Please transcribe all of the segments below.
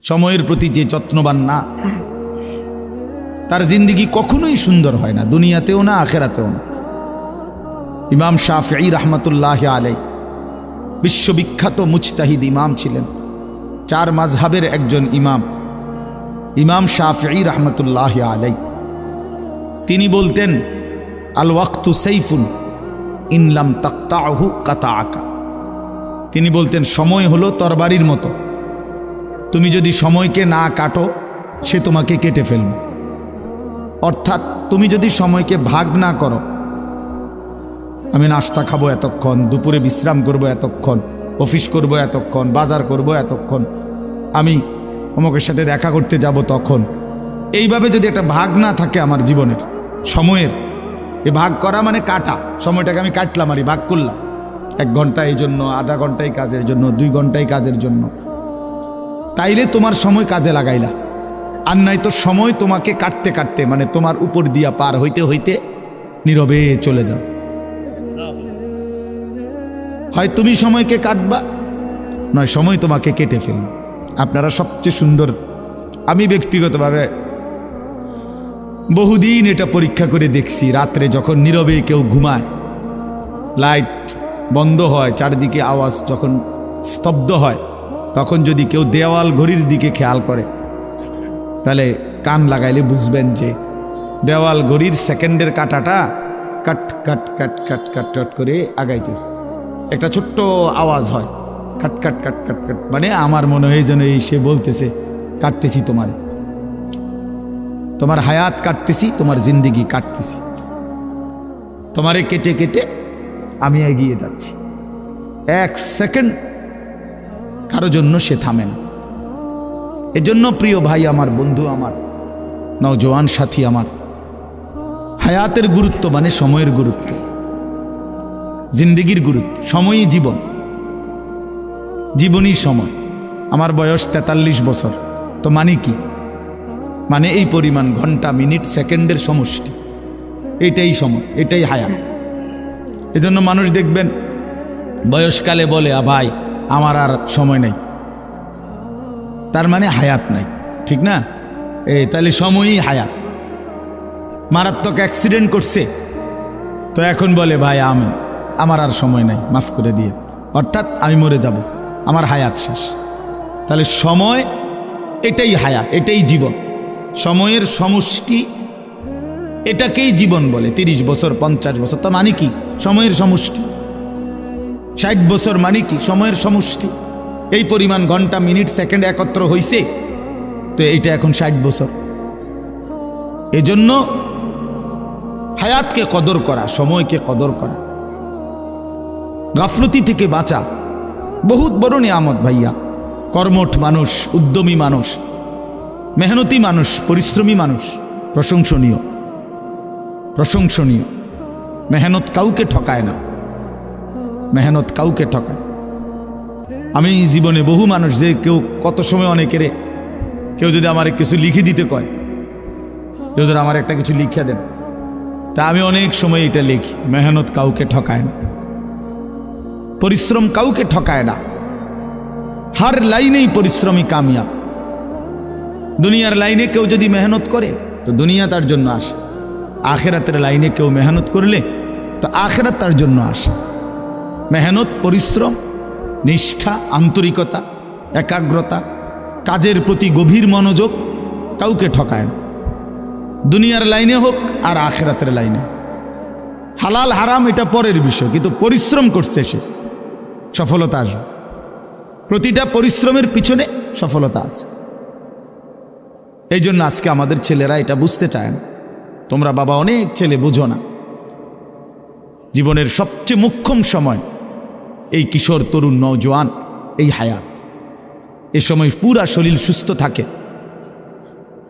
সময়ের প্রতি যে যত্নবান না, তার জিন্দেগি কখনোই সুন্দর হয় না, দুনিয়াতেও না আখেরাতেও না। ইমাম শাফিঈ রাহমাতুল্লাহি আলাইহি বিশ্ববিখ্যাত মুজতাহিদ ইমাম ছিলেন, 4 মাযহাবের একজন ইমাম, ইমাম শাফিঈ রাহমাতুল্লাহি আলাইহি। তিনি বলতেন, আল ওয়াক্তু সাইফুন ইন লাম তাকতাহু কাতাআকা। তিনি বলতেন, সময় হলো তরবারির মতো, তুমি যদি সময়কে না কাটো সে তোমাকে কেটে ফেলবে। অর্থাৎ তুমি যদি সময়কে ভাগ না করো, আমি নাস্তা খাবো এতক্ষণ, দুপুরে বিশ্রাম করব এতক্ষণ, অফিস করব এতক্ষণ, বাজার করব এতক্ষণ, আমি অমুকের সাথে দেখা করতে যাব তখন, এইভাবে যদি একটা ভাগ না থাকে আমার জীবনের সময়ের, এ ভাগ করা মানে কাটা, সময়টাকে আমি কাটলাম আর ভাগ করলাম, 1 ঘন্টা এই জন্য, আধা ঘন্টা এই কাজের জন্য, 2 ঘন্টা এই কাজের জন্য, তাইলে তোমার সময় কাজে লাগাইলা। আর নাই তো সময় তোমাকে কাটতে কাটতে, মানে তোমার উপর দিয়া পার হইতে হইতে নীরবে চলে যাও। হয় তুমি সময়কে কাটবা, নয় সময় তোমাকে কেটে ফেলবে। আপনারা সবচেয়ে সুন্দর, আমি ব্যক্তিগতভাবে বহুদিন এটা পরীক্ষা করে দেখছি, রাত্রে যখন নীরবে কেউ ঘুমায়, লাইট বন্ধ হয়, চারিদিকে আওয়াজ যখন স্তব্ধ হয়, তখন যদি কেউ দেওয়াল ঘড়ির দিকে খেয়াল করে, তাহলে কান লাগাইলে বুঝবেন যে দেওয়াল ঘড়ির সেকেন্ডের কাটাটা কাট কাট কাট কাট কাট কাট করে আগাইতেছে। একটা ছোট্ট আওয়াজ হয়, কাট কাট কাট কাট কাট, মানে আমার মনে হয় যেন এই সে বলতেছে, কাটতেছি তোমার হায়াত কাটতেছি, তোমার জিন্দেগি কাটতেছি, তোমারে কেটে কেটে আমি এগিয়ে যাচ্ছি। 1 সেকেন্ড কারো জন্য সে থামে না। এজন্য প্রিয় ভাই আমার, বন্ধু আমার, নওজোয়ান সাথী আমার, হায়াতের গুরুত্ব মানে সময়ের গুরুত্ব, জিন্দেগির গুরুত্ব। সময়ই জীবন, জীবনই সময়। আমার বয়স 43 বছর, তো মানে কি? মানে এই পরিমাণ ঘন্টা, মিনিট, সেকেন্ডের সমষ্টি, এটাই সময়, এটাই হায়াত। এজন্য মানুষ দেখবেন বয়সকালে বলে, ভাই আমার আর সময় নেই, তার মানে হায়াত নাই, ঠিক না? তাহলে সময়ই হায়াত। মারাত্মক অ্যাক্সিডেন্ট করছে, তো এখন বলে, ভাই আমার আর সময় নাই, মাফ করে দিয়ে, অর্থাৎ আমি মরে যাব, আমার হায়াত শেষ। তাহলে সময় এটাই হায়াত, এটাই জীবন, সময়ের সমষ্টি, এটাকেই জীবন বলে। 30 বছর, 50 বছর, তো মানে কি? সময়ের সমষ্টি। 60 বছর মানে কি? সময়ের সমষ্টি। এই পরিমাণ ঘন্টা, মিনিট, সেকেন্ড একত্র হইছে, তো এইটা এখন 60 বছর। এজন্য হায়াতকে কদর করা, সময়কে কদর করা, গাফলতি থেকে বাঁচা বহুত বড় নিয়ামত ভাইয়া। কর্মঠ মানুষ, উদ্যমী মানুষ, মেহনতি মানুষ, পরিশ্রমী মানুষ প্রশংসনীয়, প্রশংসনীয়। মেহনত কাউকে ঠকায় না, মেহনত কাউকে ঠকায়। আমি জীবনে বহু মানুষ, যে কেউ কত সময় অনেকেরে, কেউ যদি আমার কিছু লিখে দিতে কয়, কেউ যদি আমার একটা কিছু লিখে দেন, তা আমি অনেক সময় এটা লিখি, মেহনত কাউকে ঠকায় না, পরিশ্রম কাউকে ঠকায় না। হার লাইনেই পরিশ্রমী কামিয়াব। দুনিয়ার লাইনে কেউ যদি মেহনত করে, তো দুনিয়া তার জন্য আসে। আখেরাতের লাইনে কেউ মেহনত করলে, তো আখেরাত তার জন্য আসে। মেহনত, পরিশ্রম, নিষ্ঠা, আন্তরিকতা, একাগ্রতা, কাজের প্রতি গভীর মনোযোগ কাউকে ঠকায় না। দুনিয়ার লাইনে হোক আর আখেরাতের লাইনে। হালাল হারাম এটা পরের বিষয়, কিন্তু পরিশ্রম করছে সে, সফলতা আসবে। প্রতিটা পরিশ্রমের পিছনে সফলতা আছে। এই জন্য আজকে আমাদের ছেলেরা এটা বুঝতে চায় না। তোমরা বাবা অনেক ছেলে বুঝো না, জীবনের সবচেয়ে মোক্ষম সময় এই কিশোর, তরুণ, নওজোয়ান, এই হায়াত। এই সময় পুরা শরীর সুস্থ থাকে,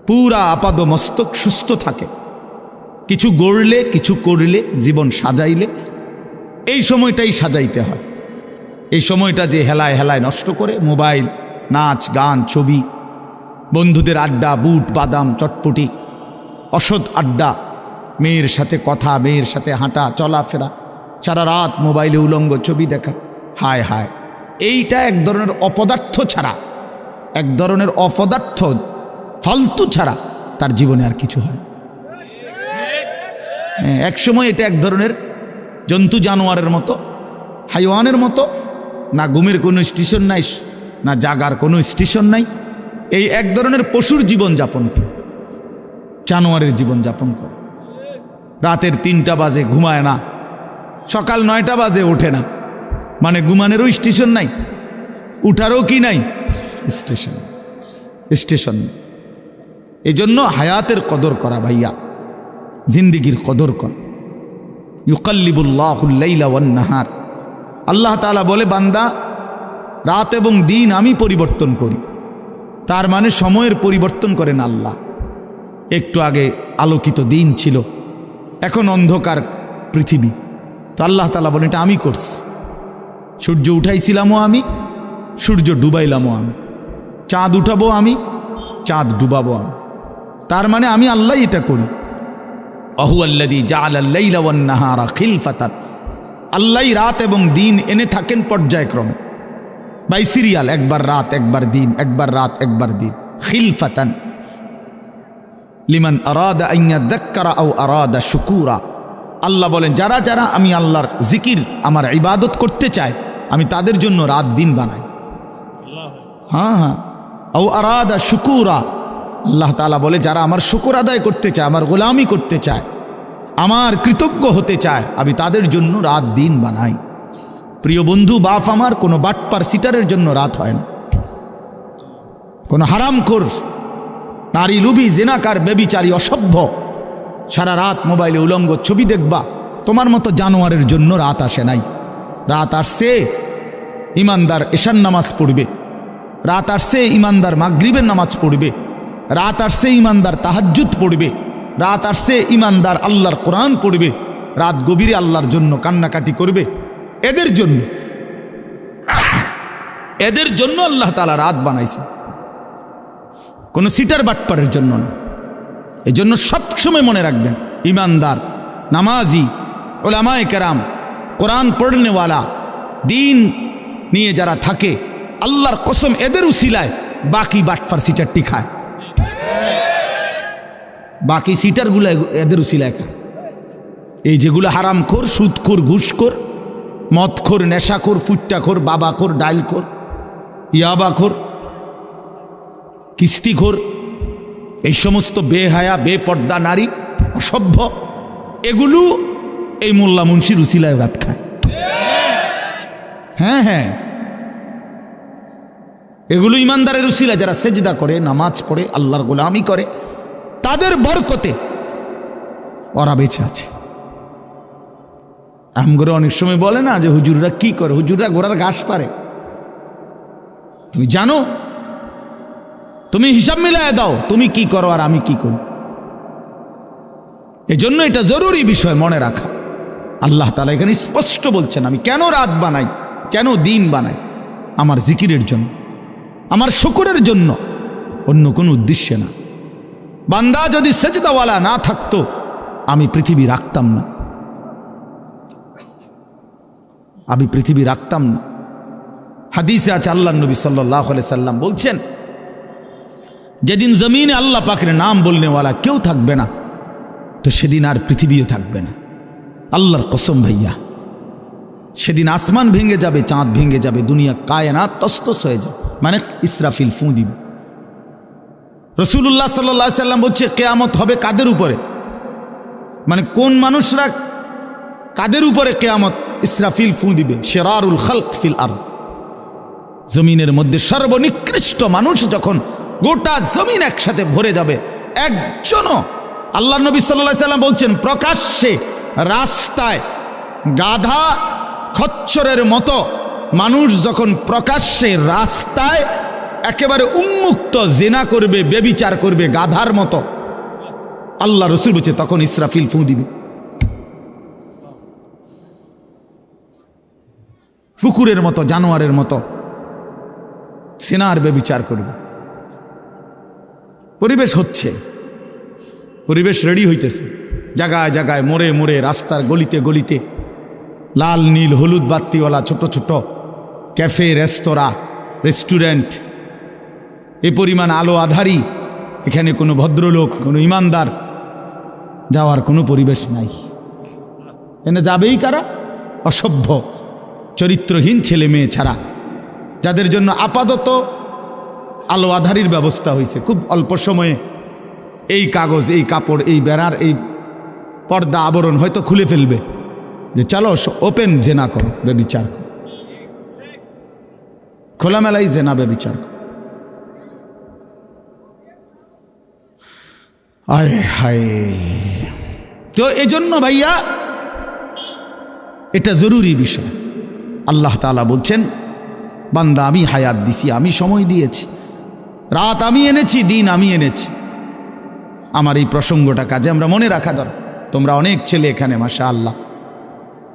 পুরা আপাদ মস্তক সুস্থ থাকে। কিছু গড়লে, কিছু করলে, জীবন সাজাইলে, এই সময়টাই সাজাইতে হয়। এই সময়টা যে হেলায় হেলায় নষ্ট করে, মোবাইল, নাচ, গান, ছবি, বন্ধুদের আড্ডা, বুট বাদাম, চটপটি, অসৎ আড্ডা, মেয়ের সাথে কথা, মেয়ের সাথে হাঁটা চলাফেরা, সারা রাত মোবাইলে উলঙ্গ ছবি দেখা, হায় হায়, এইটা এক ধরনের অপদার্থ ছাড়া এক ধরনের অপদার্থ ফালতু ছাড়া তার জীবনে আর কিছু হয়। এক সময় এটা এক ধরনের জন্তু জানোয়ারের মতো, হাইওয়ানের মতো, না ঘুমের কোনো স্টেশন নাই, না জাগার কোনো স্টেশন নাই, এই এক ধরনের পশুর জীবন যাপন করে, জানোয়ারের জীবন যাপন করে। রাতের 3টা বাজে ঘুমায় না, সকাল 9টা বাজে ওঠে না, মানে ঘুমানেরও স্টেশন নাই, উঠারও কি নাই স্টেশন নেই। এই জন্য হায়াতের কদর করা ভাইয়া, জিন্দিগির কদর করা। ইউকাল্লিবুল্লাহুল লাইলা ওয়ান নাহার, আল্লাহ তাআলা বলে বান্দা রাত এবং দিন আমি পরিবর্তন করি। তার মানে সময়ের পরিবর্তন করেন আল্লাহ। একটু আগে আলোকিত দিন ছিল, এখন অন্ধকার পৃথিবী, তো আল্লাহ তাআলা বলেন এটা আমি করছি। সূর্য উঠাইছিলামও আমি, সূর্য ডুবাইলামও আমি, চাঁদ উঠাবো আমি, চাঁদ ডুবাবো আমি। তার মানে আমি আল্লাহ এটা করি। আহুয়াল্লাযী জাআলাল লাইলা ওয়ান নাহারা খিলফাতান, আল্লাহই রাত এবং দিন এনে থাকেন পর্যায়ক্রমে, বাই সিরিয়াল, একবার রাত একবার দিন, একবার রাত একবার দিন, খিলফাতান লিমান আরাদা আন ইয়াযাক্কারা আও আরাদা শুকুরা। আল্লাহ বলেন যারা যারা আমি আল্লাহর জিকির, আমার ইবাদত করতে চায়, আমি তাদের জন্য রাত দিন বানাই। হ্যাঁ, আও আরাদা শুকুরা, আল্লাহ তাআলা বলে যারা আমার শুকর আদায় করতে চায়, আমার গোলামি করতে চায়, আমার কৃতজ্ঞ হতে চায়, আমি তাদের জন্য রাত দিন বানাই। প্রিয় বন্ধু, বাপ আমার, কোনো বাটপার সিটারের জন্য রাত হয় না, কোনো হারামখোর নারী লুবি জেনাকার বেবিচারী অসভ্য সারা রাত মোবাইলে উলঙ্গ ছবি দেখবা, তোমার মতো জানোয়ারের জন্য রাত আসে নাই। রাত আসছে ইমানদার এশার নামাজ পড়বে, রাত আসছে ইমানদার মাগরিবের নামাজ পড়বে, রাত আসছে ইমানদার তাহাজ্জুদ পড়বে, রাত আসছে ইমানদার আল্লাহর কোরআন পড়বে, রাত গভীরে আল্লাহর জন্য কান্নাকাটি করবে। এদের জন্য আল্লাহ তাআলা রাত বানাইছে, কোনো সিটার বাটপারের জন্য না। এই জন্য সবসময় মনে রাখবেন, ইমানদার, নামাজি, উলামায়ে কেরাম, কোরআন পড়নেওয়ালা, দিন নিয়ে যারা থাকে, আল্লাহর কসম এদের উসিলায় বাকি বাটপার সিটারটি খায়, বাকি সিটারগুলো এদের উসিলায় খায়। এই যেগুলো হারামখোর, সুদখোর, ঘুষখোর, মদখোর, নেশাখোর, ফুট্টাখোর, বাবাখোর, ডাইলখোর, ইয়াবাখোর, কিস্তিখোর, এই সমস্ত বেহায়া বেপর্দা নারী, অসভ্য, এগুলো এই মোল্লা মুন্সির উসিলায় ভাত খায়। হ্যাঁ হ্যাঁ, এগুলো ইমানদারের উসিলা, যারা সেজদা করে, নামাজ পড়ে, আল্লাহর গোলামি করে, তাদের বরকতে ওরা বেঁচে আছে। আমগরে অনেক সময় বলে না যে হুজুররা কি করে, হুজুররা ঘোড়ার ঘাস পারে। তুমি জানো? তুমি হিসাব মিলায় দাও, তুমি কি করো আর আমি কি করি। এজন্য এটা জরুরি বিষয় মনে রাখা। আল্লাহ তাআলা এখানে স্পষ্ট বলছেন, আমি কেন রাত বানাই, কেন দিন বানাই, আমার জিকিরের জন্য, আমার শুকরের জন্য, অন্য কোনো উদ্দেশ্যে না। বান্দা যদি সেজদাওয়ালা না থাকতো, আমি পৃথিবী রাখতাম না, আমি পৃথিবী রাখতাম না। হাদিসে আছে, আল্লাহ নবী সাল্লাল্লাহু আলাইহি সাল্লাম বলছেন, যেদিন জমিনে আল্লাহ পাকের নাম বলনেওয়ালা কেউ থাকবে না, তো সেদিন আর পৃথিবীও থাকবে না। আল্লাহর কসম ভাইয়া, সেদিন আসমান ভেঙে যাবে, চাঁদ ভেঙে যাবে, দুনিয়া কায়নাত তসতস হয়ে যাবে, মানে ইসরাফিল ফু দিবে। রাসূলুল্লাহ সাল্লাল্লাহু আলাইহি সাল্লাম বলছে কিয়ামত হবে কাদের উপরে, মানে কোন মানুষরা কাদের উপরে কিয়ামত ইসরাফিল ফু দিবে? শিরারুল খালক ফিল আরদ, জমিনের মধ্যে সর্বনিকৃষ্ট মানুষ যখন গোটা জমিন একসাথে ভরে যাবে, একজনও, আল্লাহ নবী সাল্লাল্লাহু আলাইহি সাল্লাম বলছেন, প্রকাশ্যে রাস্তায় গাধা খচ্চরের মতো মানুষ যখন প্রকাশ্যে রাস্তায় একেবারে উন্মুক্ত জিনা করবে, ব্যভিচার করবে গাধার মতো, আল্লাহ রাসূল বলছে তখন ইসরাফিল ফু দিবে। কুকুরের মতো, জানোয়ারের মতো সিনার ব্যভিচার করবে। পরিবেশ হচ্ছে, পরিবেশ রেডি হইতেছে, জায়গায় জায়গায়, মোড়ে মোড়ে, রাস্তার গলিতে গলিতে লাল নীল হলুদ বাত্তিওয়ালা ছোট ছোট ক্যাফে, রেস্তোরাঁ, রেস্টুরেন্ট, এই পরিমাণ আলো আধারী এখানে কোনো ভদ্রলোক, কোনো ইমানদার যাওয়ার কোনো পরিবেশ নাই। এনে যাবেই কারা? অসভ্য চরিত্রহীন ছেলে মেয়ে ছাড়া, যাদের জন্য আপাতত আলো আধারির ব্যবস্থা হয়েছে। খুব অল্প সময়ে এই কাগজ, এই কাপড়, এই ব্যানার, এই পর্দা আবরণ হয়তো খুলে ফেলবে যে চলো ওপেন জেনা করো, বেবিচার করো, খোলামেলাই জেনা বেবিচার করো। আয় হায়! তো এজন্য ভাইয়া এটা জরুরি বিষয়। আল্লাহ তাআলা বলছেন, বান্দা আমি হায়াত দিছি, আমি সময় দিয়েছি, রাত আমি এনেছি, দিন আমি এনেছি। আমার এই প্রসঙ্গটা কাজে আমরা মনে রাখা দরকার। তোমরা অনেক ছেলে এখানে, মাশাআল্লাহ,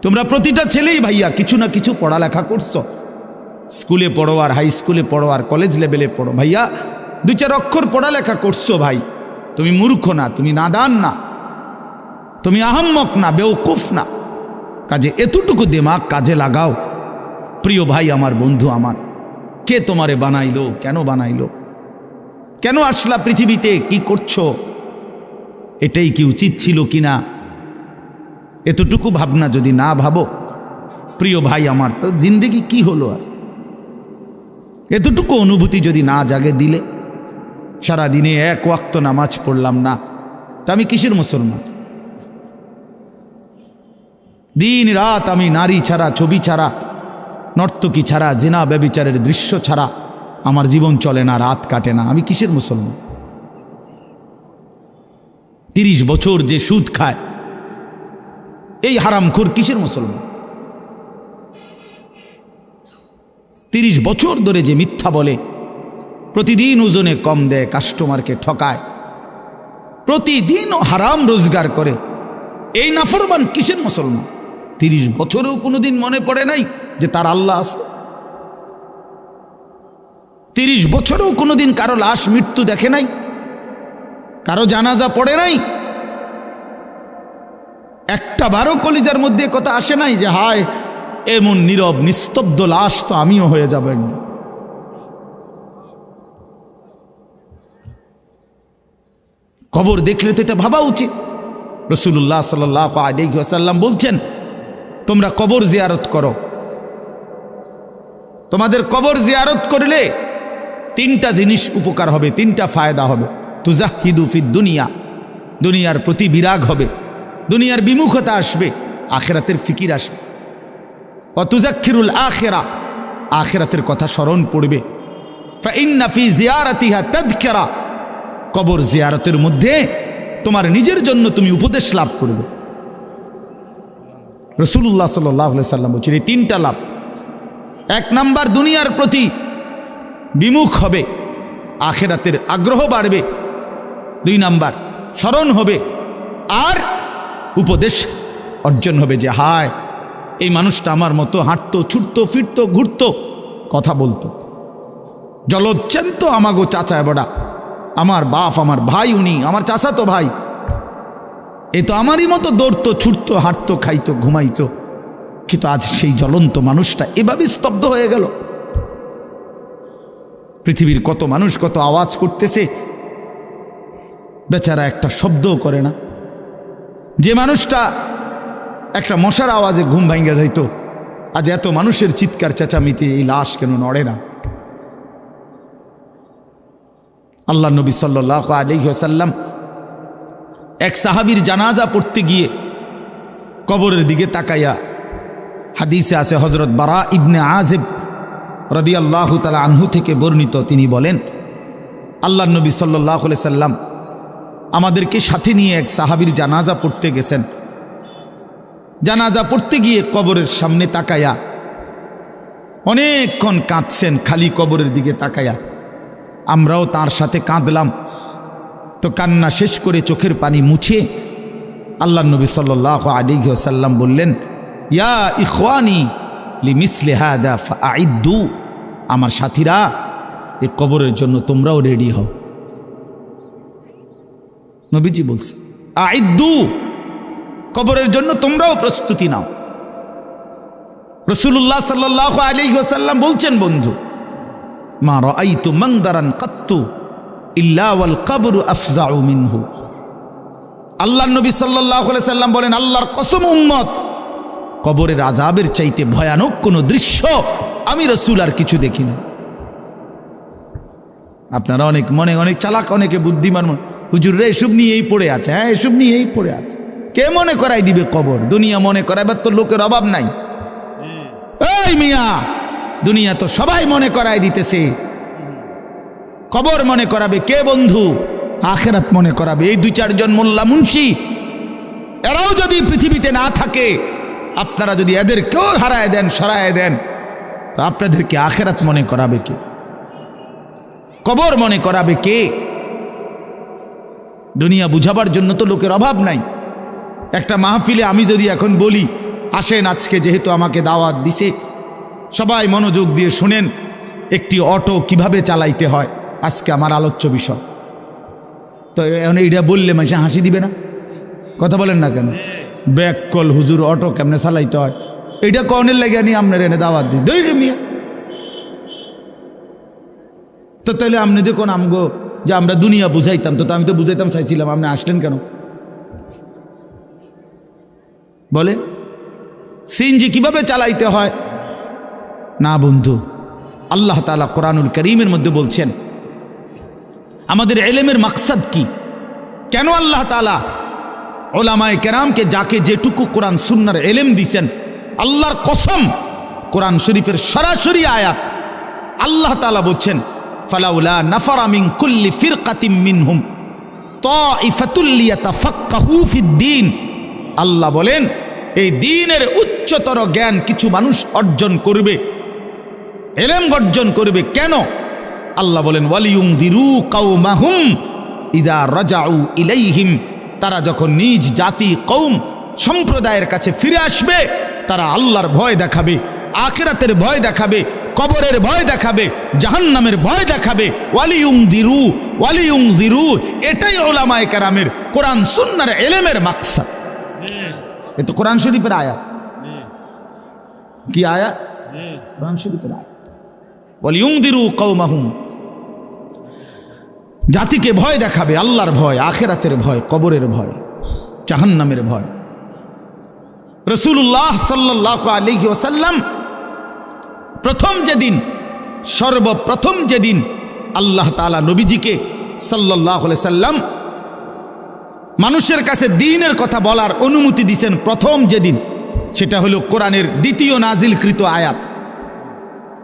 তোমরা প্রতিটা ছেলেই ভাইয়া কিছু না কিছু পড়ালেখা করছো। স্কুলে পড়ো, আর হাই স্কুলে পড়ো, আর কলেজ লেভেলে পড়ো। ভাইয়া 2-4 অক্ষর পড়ালেখা করছো ভাই। তুমি মূর্খ না, তুমি নাদান না, তুমি আহাম্মক না, বেওকুফ না। কাজে এতটুকু দিমাগ কাজে লাগাও। প্রিয় ভাই আমার, বন্ধু আমার, কে তোমারে বানাইলো? কেন বানাইলো? কেন আসলা পৃথিবীতে? কি করছো? এটাই কি উচিত ছিল কিনা? এতটুকু ভাবনা যদি না ভাবো, প্রিয় ভাই আমার, তো জিন্দেগি কি হলো? আর এতটুকু অনুভূতি যদি না জাগে দিলে, সারাদিনে 1 ওয়াক্ত নামাজ পড়লাম না, তা আমি কিসের মুসলমান? দিন রাত আমি নারী ছাড়া, ছবি ছাড়া, নর্তকী ছাড়া, জিনা ব্যভিচারের দৃশ্য ছাড়া আমার জীবন চলে না, রাত কাটে না, আমি কিসের মুসলমান? 30 বছর যে সুদ খায়, এই হারামখোর কিসের মুসলমান? 30 বছর ধরে যে মিথ্যা বলে, প্রতিদিন ওজনে কম দেয়, কাস্টমারকে ঠকায়, প্রতিদিনও হারাম রোজগার করে, এই নাফরমান কিসের মুসলমান? 30 বছরেও কোনোদিন মনে পড়ে নাই যে তার আল্লাহ আছে? 30 বছরেও কোনোদিন কারো লাশ মৃত্যু দেখে নাই, কারো জানাজা পড়ে নাই, একটা বারো কলিজার মধ্যে কথা আসে নাই যে হায় এমন নীরব নিস্তব্ধ লাশ তো আমিও হয়ে যাব একদিন। কবর দেখলে তো এটা ভাবা উচিত। রাসূলুল্লাহ সাল্লাল্লাহু আলাইহি ওয়াসাল্লাম বলছেন, তোমরা কবর জিয়ারত করো। তোমাদের কবর জিয়ারত করলে 3টা জিনিস উপকার হবে, 3টা ফায়দা হবে। তুজাহিদু ফিদ দুনিয়া, দুনিয়ার প্রতি বিরাগ হবে, দুনিয়ার বিমুখতা আসবে, আখিরাতের ফিকির আসবে। ওয়া তুযাক্কিরুল আখিরা, আখিরাতের কথা স্মরণ পড়বে। ফা ইন্না ফি জিয়ারাতিহা তাযকিরা, কবর জিয়ারতের মধ্যে তোমার নিজের জন্য তুমি উপদেশ লাভ করবে। রাসূলুল্লাহ সাল্লাল্লাহু আলাইহি সাল্লাম বলেছেন, এই 3টা লাভ। 1 নাম্বার, দুনিয়ার প্রতি বিমুখ হবে, আখিরাতের আগ্রহ বাড়বে। 2 নাম্বার, স্মরণ হবে, আর উপদেশ অর্জন হবে যে হায় এই মানুষটা আমার মতো হাঁটতো, ছুটতো, ফিরতো, ঘুরতো, কথা বলতো, জলচ্ছেন্ত আমাগো চাচা বড়া, আমার বাপ, আমার ভাই, উনি আমার চাচাতো ভাই, এ তো আমারই মতো দৌড়তো, ছুটতো, হাঁটতো, খাইতো, ঘুমাইতো, কিন্তু আজ সেই জ্বলন্ত মানুষটা এভাবে স্তব্ধ হয়ে গেল। পৃথিবীর কত মানুষ কত আওয়াজ করতেছে, বেচারা একটা শব্দও করে না। যে মানুষটা একটা মশার আওয়াজে ঘুম ভাঙ্গা যাইতো, আজ এত মানুষের চিৎকার চেঁচামেচি, এই লাশ কেন নড়ে না? আল্লাহ নবী সাল্লাল্লাহু আলাইহি ওয়াসাল্লাম এক সাহাবীর জানাজা পড়তে গিয়ে কবরের দিকে তাকাইয়া, হাদিসে আছে হযরত বারা ইবনে আযিব রাদিয়াল্লাহু তাআলা আনহু থেকে বর্ণিত, তিনি বলেন আল্লাহ নবী সাল্লাল্লাহু আলাইহি সাল্লাম আমাদেরকে সাথে নিয়ে এক সাহাবীর জানাজা পড়তে গেছেন। জানাজা পড়তে গিয়ে কবরের সামনে তাকায়া অনেকক্ষণ কাঁদছেন, খালি কবরের দিকে তাকায়া। আমরাও তার সাথে কাঁদলাম। তো কান্না শেষ করে চোখের পানি মুছে আল্লাহ নবী সাল্লাল্লাহু আলাইহি ওয়াসাল্লাম বললেন, ইয়া ইখওয়ানি লিমিসলি হাদা ফাআইদ্দু, আমার সাথীরা এই কবরের জন্য তোমরাও রেডি হও। নবীজি বলছে আইদ্দু, কবরের জন্য তোমরাও প্রস্তুতি নাও। রাসূলুল্লাহ সাল্লাল্লাহু আলাইহি ওয়াসাল্লাম বলছেন, বন্ধু মা রাআইতু মানদারান কাত্তু ইল্লা ওয়াল কবরু আফজাউ মিনহু। আল্লাহর নবী সাল্লাল্লাহু আলাইহি সাল্লাম বলেন, আল্লাহর কসম উম্মত, কবরের আযাবের চাইতে ভয়ানক কোনো দৃশ্য আমি রাসূল আর কিছু দেখি না। আপনারা অনেক চালাক, অনেকে বুদ্ধিমান, হুজুররা এসব নিয়েই পড়ে আছে। হ্যাঁ, এসব নিয়েই পড়ে আছে। কে মনে করাই দিবে কবর? দুনিয়া মনে করাইবার তো লোকের অভাব নাই। এই মিয়া, দুনিয়া তো সবাই মনে করাই দিতেছে। কবর মনে করাবে কে বন্ধু? আখেরাত মনে করাবে এই 2-4 জন মোল্লা মুন্সি। এরাও যদি পৃথিবীতে না থাকে, আপনারা যদি এদেরকেও হারায় দেন, সরায় দেন, তো আপনাদেরকে আখেরাত মনে করাবে কে? কবর মনে করাবে কে? দুনিয়া বুঝাবার জন্য তো লোকের অভাব নাই। একটা মাহফিলে আমি যদি এখন বলি, আসেন আজকে যেহেতু আমাকে দাওয়াত দিছে, সবাই মনোযোগ দিয়ে শুনেন একটি অটো কিভাবে চালাইতে হয়, আজকে আমার আলোচ্য বিষয়। তো এখন এইটা বললে মানুষ হাসি দিবে না? কথা বলেন না কেন? ব্যাক কল হুজুর, অটো কেমনে চালাইতে হয় এইটা কনের লেগে নিয়ে আপনার এনে দাওয়াত দিই দই রে মিয়া। তো তাহলে আপনি দেখুন আমগো যে আমরা দুনিয়া বুঝাইতাম, তো আমি তো বুঝাইতাম চাইছিলাম, আপনি আসলেন কেন বলে? সিএনজি কিভাবে চালাইতে হয় না বন্ধু, আল্লাহ তাআলা কোরআনুল কারীমের মধ্যে বলছেন আমাদের ইলমের মাকসাদ কি, কেন আল্লাহ তাআলা উলামায়ে কেরামকে যাকে যেটুকু কোরআন সুন্নাহর ইলম দিয়েছেন, আল্লাহর কসম কোরআন শরীফের সরাসরি আয়াত আল্লাহ তাআলা বলছেন ফালাউলা নাফারা মিন কুল্লি ফিরকাতিম মিনহুম তাইফাতুল লিয়াতাফাক্কাহু ফিদ্দীন। আল্লাহ বলেন এই দ্বীনের উচ্চতর জ্ঞান কিছু মানুষ অর্জন করবে, ইলম অর্জন করবে। কেন? আল্লাহ বলেন ওয়ালিয়ুনদিরু কওমাহুম ইযা রাজাউ ইলাইহিম, তারা যখন নিজ জাতি কওম সম্প্রদায়ের কাছে ফিরে আসবে, তারা আল্লাহর ভয় দেখাবে, আখিরাতের ভয় দেখাবে, কবরের ভয় দেখাবে, জাহান্নামের ভয় দেখাবে। ওয়ালিয়ুনদিরু, এটাই উলামায়ে কেরামের কোরআন সুন্নাহর ইলমের মাকসাদ। এ তো কোরআন শরীফের আয়াত। কি আয়াত? কোরআন শরীফের আয়াত। ওয়ালিয়ুনদিরু কওমাহুম, জাতিকে ভয় দেখাবে, আল্লাহর ভয়, আখিরাতের ভয়, কবরের ভয়, জাহান্নামের ভয়। রাসূলুল্লাহ সাল্লাল্লাহু আলাইহি ওয়াসাল্লাম সর্বপ্রথম যেদিন আল্লাহ তাআলা নবীজিকে সাল্লাল্লাহু আলাইহি সাল্লাম মানুষের কাছে দ্বীনের কথা বলার অনুমতি দিয়েছেন, প্রথম যেদিন, সেটা হলো কোরআনের দ্বিতীয় নাজিলকৃত আয়াত।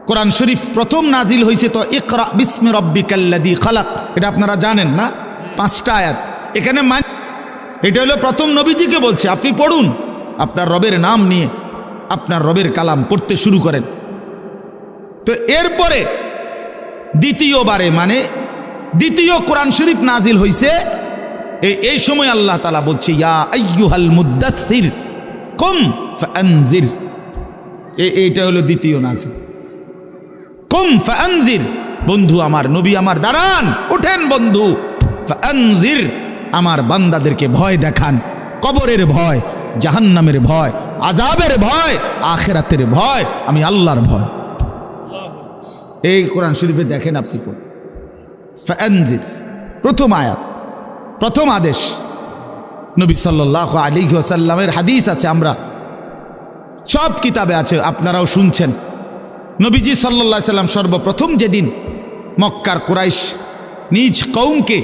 কোরআন শরীফ প্রথম নাজিল হয়েছে তো ইকরা বিসমি রাব্বিকাল্লাযী খালাক, এটা আপনারা জানেন না? 5টা আয়াত এখানে। এটা হলো প্রথম নবীজিকে বলছে আপনি পড়ুন, আপনার রবের নাম নিয়ে আপনার রবের কালাম পড়তে শুরু করেন। তো এরপরে দ্বিতীয়বারে, মানে দ্বিতীয় কোরআন শরীফ নাজিল হয়েছে এই সময় আল্লাহ তাআলা বলছে ইয়া আইয়ুহাল মুদ্দাসসির কুম ফাআনজির। এইটা হলো দ্বিতীয় নাজিল। কুম ফাআনজির, বন্ধু আমার, নবী আমার, দাঁড়ান, ওঠেন বন্ধু, ফাআনজির, আমার বান্দাদেরকে ভয় দেখান, কবরের ভয়, জাহান্নামের ভয়, আযাবের ভয়, আখিরাতের ভয়, আমি আল্লাহর ভয়। এই কোরআন শরীফে দেখেন আপনি, ফাআনজির প্রথম আয়াত, প্রথম আদেশ। নবী সাল্লাল্লাহু আলাইহি ওয়াসাল্লামের হাদিস আছে, আমরা সব কিতাবে আছে, আপনারাও শুনছেন। নবীজি সাল্লাল্লাহু আলাইহি সাল্লাম সর্বপ্রথম যেদিন মক্কার কুরাইশ নিজ কওমকে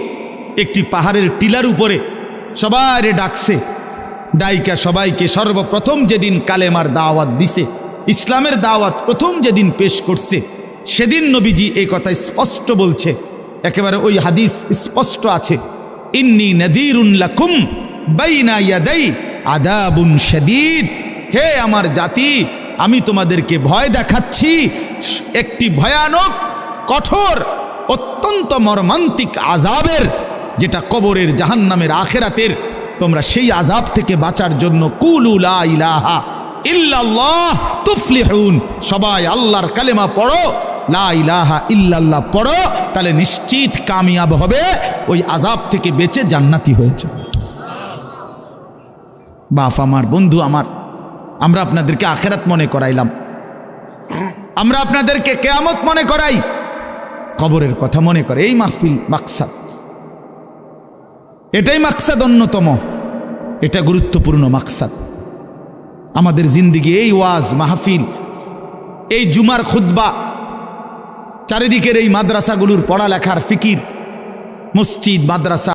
একটি পাহাড়ের টিলার উপরে সবাইরে ডাকছে, ডাইকা সবাইকে সর্বপ্রথম যেদিন কালেমার দাওয়াত দিছে, ইসলামের দাওয়াত প্রথম যেদিন পেশ করছে, সেদিন নবীজি এই কথা স্পষ্ট বলছে, একেবারে ওই হাদিস স্পষ্ট আছে, ইন্নী নাযীরুন লাকুম বাইনা ইয়াদাই আযাবুন শাদীদ, হে আমার জাতি, আমি তোমাদেরকে ভয় দেখাচ্ছি একটি ভয়ানক, কঠোর, অত্যন্ত মর্মান্তিক আযাবের, যেটা কবরের, জাহান্নামের, আখিরাতের। তোমরা সেই আযাব থেকে বাঁচার জন্য কুলু লা ইলাহা ইল্লাল্লাহ তুফলিহুন, সবাই আল্লাহর কালেমা পড়ো, লা ইলাহা ইল্লাল্লাহ পড়ো, তাহলে নিশ্চিত কামিয়াব হবে, ওই আযাব থেকে বেঁচে জান্নাতি হয়েছে। বাপ আমার, বন্ধু আমার, আমরা আপনাদেরকে আখিরাত মনে করাইলাম, আমরা আপনাদেরকে কিয়ামত মনে করাই, কবরের কথা মনে করে। এই মাহফিল মাকসাদ, এটাই মাকসাদ অন্যতম, এটা গুরুত্বপূর্ণ মাকসাদ আমাদের জিন্দিগি। এই ওয়াজ মাহফিল, এই জুমার খুতবা, চারিদিকের এই মাদ্রাসাগুলোর পড়ালেখার ফিকির, মসজিদ মাদ্রাসা